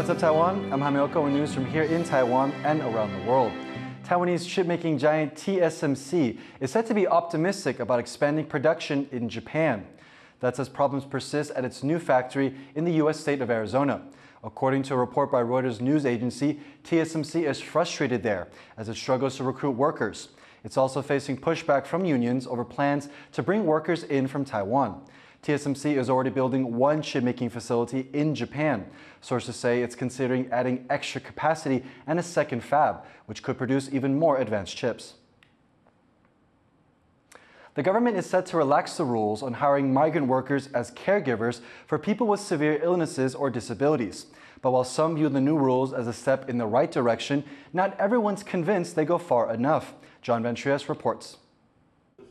What's up, Taiwan? I'm Jaime Ocon with news from here in Taiwan and around the world. Taiwanese chipmaking giant TSMC is said to be optimistic about expanding production in Japan. That's as problems persist at its new factory in the U.S. state of Arizona. According to a report by Reuters news agency, TSMC is frustrated there as it struggles to recruit workers. It's also facing pushback from unions over plans to bring workers in from Taiwan. TSMC is already building one chipmaking facility in Japan. Sources say it's considering adding extra capacity and a second fab, which could produce even more advanced chips. The government is set to relax the rules on hiring migrant workers as caregivers for people with severe illnesses or disabilities. But while some view the new rules as a step in the right direction, not everyone's convinced they go far enough. John Ventrias reports.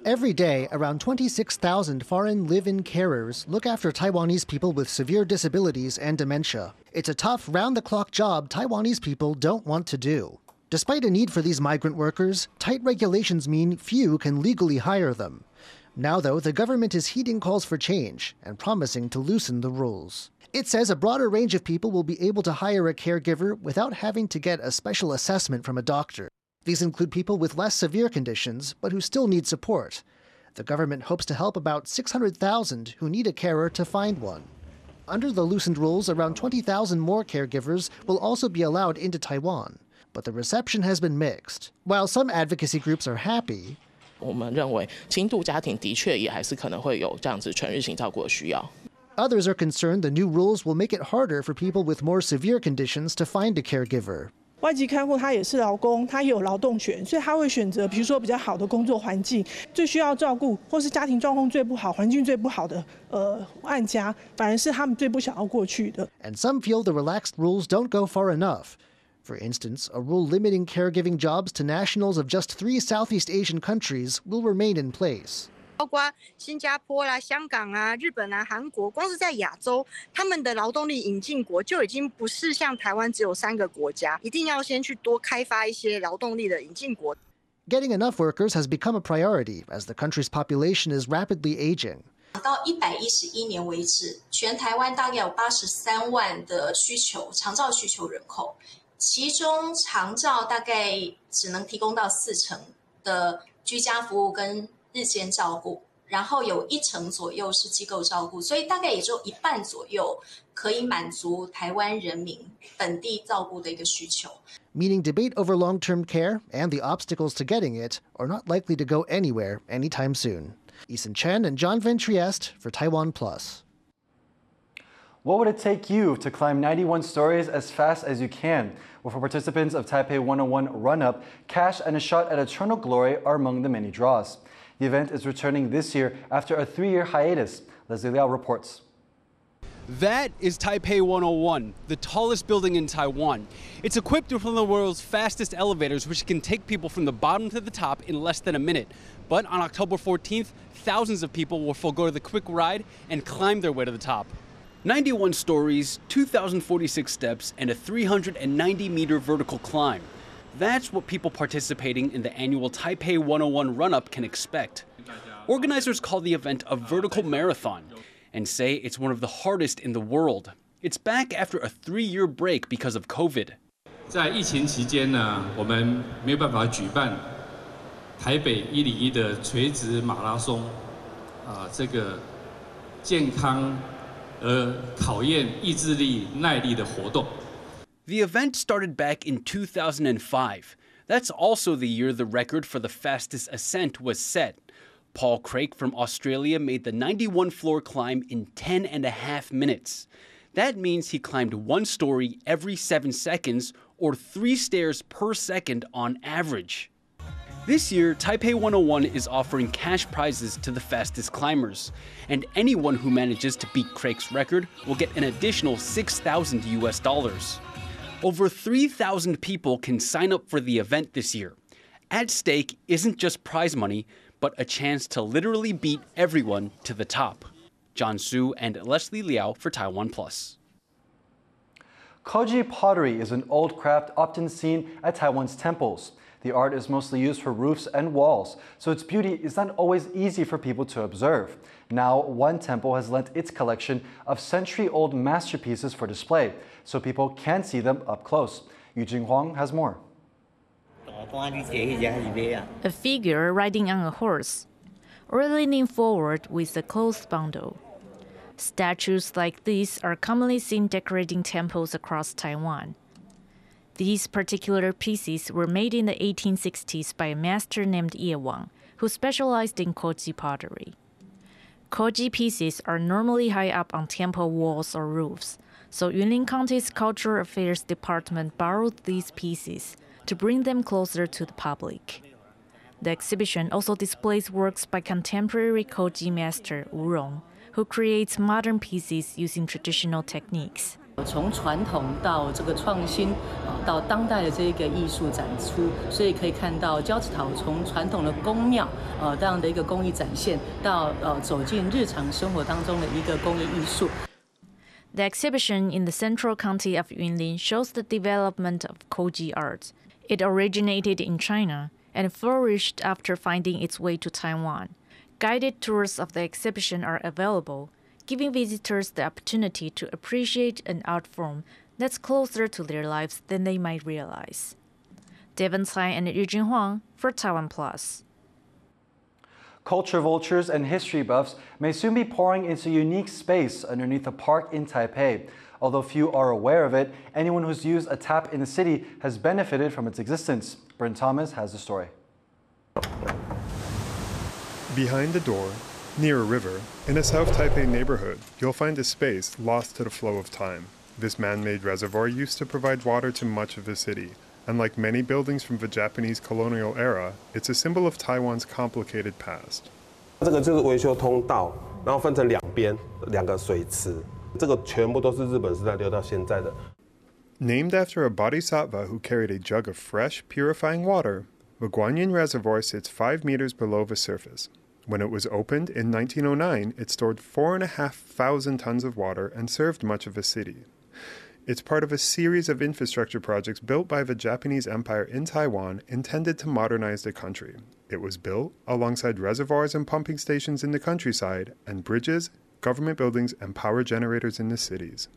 Every day, around 26,000 foreign live-in carers look after Taiwanese people with severe disabilities and dementia. It's a tough, round-the-clock job Taiwanese people don't want to do. Despite a need for these migrant workers, tight regulations mean few can legally hire them. Now, though, the government is heeding calls for change and promising to loosen the rules. It says a broader range of people will be able to hire a caregiver without having to get a special assessment from a doctor. These include people with less severe conditions, but who still need support. The government hopes to help about 600,000 who need a carer to find one. Under the loosened rules, around 20,000 more caregivers will also be allowed into Taiwan. But the reception has been mixed. While some advocacy groups are happy, 我们认为轻度家庭的确也还是可能会有这样子全日型照顾的需要。 Others are concerned the new rules will make it harder for people with more severe conditions to find a caregiver. 外籍看护他也是劳工，他也有劳动权，所以他会选择比如说比较好的工作环境，最需要照顾或是家庭状况最不好、环境最不好的案家，反而是他们最不想要过去的。 And some feel the relaxed rules don't go far enough. For instance, a rule limiting caregiving jobs to nationals of just 3 Southeast Asian countries will remain in place. 包括新加坡啦、香港啊、日本啊、韩国，光是在亚洲，他们的劳动力引进国就已经不是像台湾只有3个国家，一定要先去多开发一些劳动力的引进国。 Getting enough workers has become a priority as the country's population is rapidly aging. 到111年为止，全台湾大概有83万的长照需求人口，其中长照大概只能提供到40%的居家服务跟 日间照顾，然后有1成左右是机构照顾，所以大概也就1半左右可以满足台湾人民本地照顾的一个需求。 Meaning debate over long-term care and the obstacles to getting it are not likely to go anywhere anytime soon. Eason Chen and John Ventriest for TaiwanPlus. What would it take you to climb 91 stories as fast as you can? Well, for participants of Taipei 101 Run-Up, cash and a shot at eternal glory are among the many draws. The event is returning this year after a 3-year hiatus. Leslie Liao reports. That is Taipei 101, the tallest building in Taiwan. It's equipped with one of the world's fastest elevators, which can take people from the bottom to the top in less than a minute. But on October 14th, thousands of people will forgo the quick ride and climb their way to the top. 91 stories, 2,046 steps, and a 390-meter vertical climb. That's what people participating in the annual Taipei 101 Run-Up can expect. Organizers call the event a vertical marathon and say it's one of the hardest in the world. It's back after a 3-year break because of COVID. 在疫情期间呢，我们没有办法举办台北101的垂直马拉松，这个健康而考验意志力、耐力的活动。 The event started back in 2005. That's also the year the record for the fastest ascent was set. Paul Craik from Australia made the 91-floor climb in 10.5 minutes. That means he climbed 1 story every 7 seconds, or 3 stairs per second on average. This year, Taipei 101 is offering cash prizes to the fastest climbers, and anyone who manages to beat Craik's record will get an additional $6,000 US. Over 3,000 people can sign up for the event this year. At stake isn't just prize money, but a chance to literally beat everyone to the top. John Su and Leslie Liao for TaiwanPlus. Koji pottery is an old craft often seen at Taiwan's temples. The art is mostly used for roofs and walls, so its beauty is not always easy for people to observe. Now, one temple has lent its collection of century-old masterpieces for display, so people can see them up close. Yu Jinghua has more. A figure riding on a horse, or leaning forward with a cloth bundle. Statues like these are commonly seen decorating temples across Taiwan. These particular pieces were made in the 1860s by a master named Ye Wang, who specialized in Koji pottery. Koji pieces are normally high up on temple walls or roofs, so Yunlin County's Cultural Affairs Department borrowed these pieces to bring them closer to the public. The exhibition also displays works by contemporary Koji master Wu Rong, who creates modern pieces using traditional techniques. 从传统到这个创新，到当代的这个艺术展出，所以可以看到交趾陶从传统的宫庙这样的一个工艺展现，到走进日常生活当中的一个工艺艺术。 The exhibition in the central county of Yunlin shows the development of Koji art. It originated in China and flourished after finding its way to Taiwan. Guided tours of the exhibition are available, giving visitors the opportunity to appreciate an art form that's closer to their lives than they might realize. Devon Tsai and Yu Jinghua for TaiwanPlus. Culture vultures and history buffs may soon be pouring into a unique space underneath a park in Taipei. Although few are aware of it, anyone who's used a tap in the city has benefited from its existence. Bryn Thomas has the story. Behind the door, near a river, in a South Taipei neighborhood, you'll find a space lost to the flow of time. This man-made reservoir used to provide water to much of the city. And like many buildings from the Japanese colonial era, it's a symbol of Taiwan's complicated past. 这个就是维修通道，然后分成两边两个水池，这个全部都是日本时代留到现在的。 Named after a bodhisattva who carried a jug of fresh, purifying water, the Guanyin Reservoir sits 5 meters below the surface. When it was opened in 1909, it stored 4,500 tons of water and served much of the city. It's part of a series of infrastructure projects built by the Japanese Empire in Taiwan intended to modernize the country. It was built alongside reservoirs and pumping stations in the countryside and bridges, government buildings, and power generators in the cities.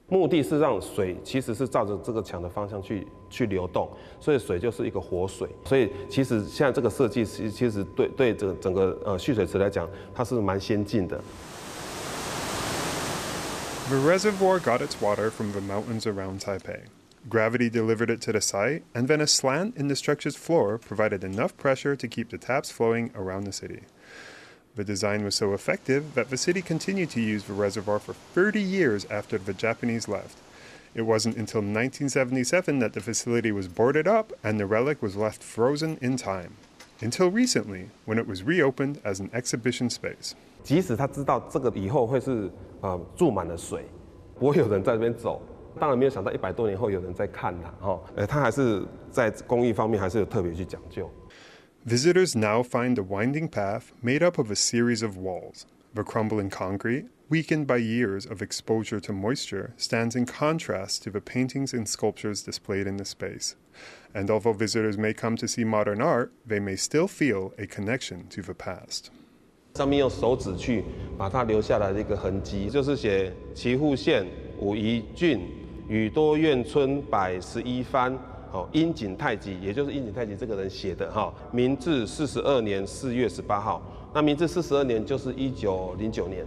目的是让水其实是照着这个墙的方向去流动，所以水就是一个活水。所以其实现在这个设计其实对整个蓄水池来讲，它是蛮先进的。 The reservoir got its water from the mountains around Taipei. Gravity delivered it to the site, and then a slant in the structure's floor provided enough pressure to keep the taps flowing around the city. The design was so effective that the city continued to use the reservoir for 30 years after the Japanese left. It wasn't until 1977 that the facility was boarded up and the relic was left frozen in time. Until recently, when it was reopened as an exhibition space. 即使他知道这个以后会是注满了水，不会有人在这边走。当然没有想到100多年后有人在看它，他还是在工艺方面还是有特别去讲究。 Visitors now find a winding path made up of a series of walls. The crumbling concrete, weakened by years of exposure to moisture, stands in contrast to the paintings and sculptures displayed in the space. And although visitors may come to see modern art, they may still feel a connection to the past. 上面用手指去把它留下来的一个痕迹，就是写岐阜县武夷郡宇多院村百11番，樱井太吉，也就是樱井太吉这个人写的哈。明治42年4月18号，那明治42年就是1909年。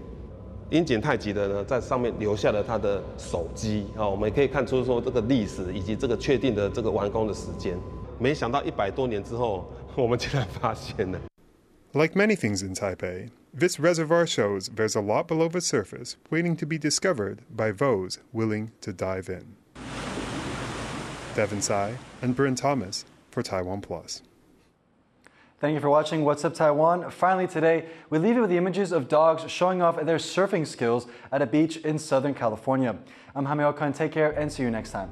樱井太吉的呢，在上面留下了他的手迹，我们也可以看出说这个历史以及这个确定的这个完工的时间。没想到100多年之后，我们竟然发现了。 Like many things in Taipei, this reservoir shows there's a lot below the surface waiting to be discovered by those willing to dive in. Devon Tsai and Bryn Thomas for TaiwanPlus. Thank you for watching What's Up Taiwan. Finally today, we leave you with the images of dogs showing off their surfing skills at a beach in Southern California. I'm Jaime Ocon. Take care and see you next time.